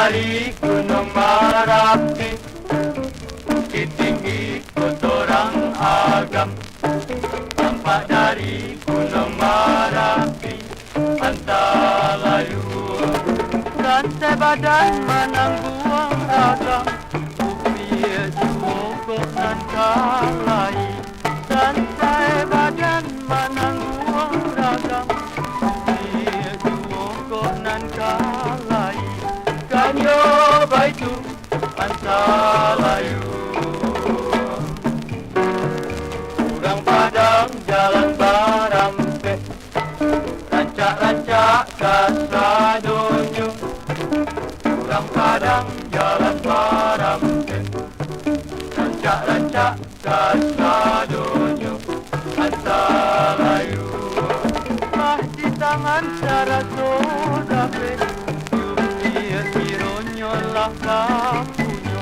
dari Gunung Merapi, Bukit Tinggi kotoran agam. Nampak dari Gunung Merapi, Antalayu. Rantai badan menangguang ragam, upir cukup nan kalai. Rantai badan menangguang ragam, upir cukup nan kalai. Kanyo baitu Antalayu. Kurang Padang jalan Barampe, rancak-rancak Kasadonyo. Kurang Padang jalan Barampe, rancak-rancak Kasadonyo. Antalayu. Mah di tangan Sarasodape, Yupir Kironyo lah kapunyo.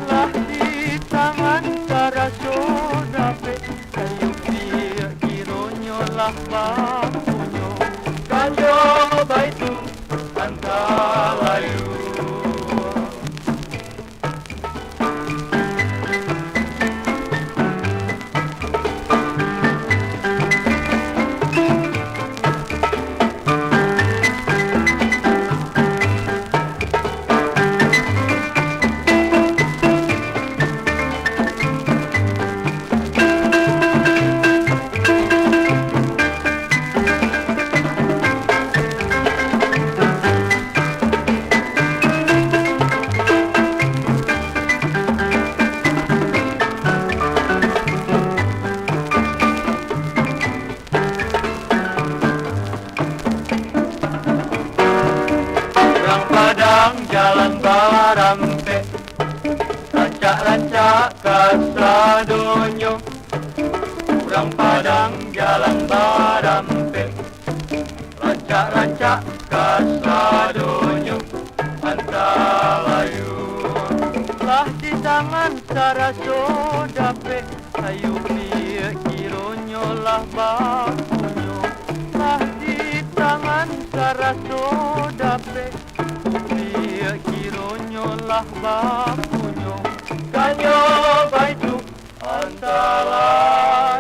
Lah di tangan Sarasodape, Yupir Kironyo lah kapunyo. Kanyo baitu Antalayu. Padang jalan Barampe, rancak-rancak Kasadonyo. Kurang Padang jalan Barampe, rancak-rancak Kasadonyo. Antalayu. Lah di tangan Sarasodape, Yupir Kironyo lah bakunyo. Lah di tangan Sarasodape, Yupir Kironyo lah bakunyo. Kanyo baitu Antalayu.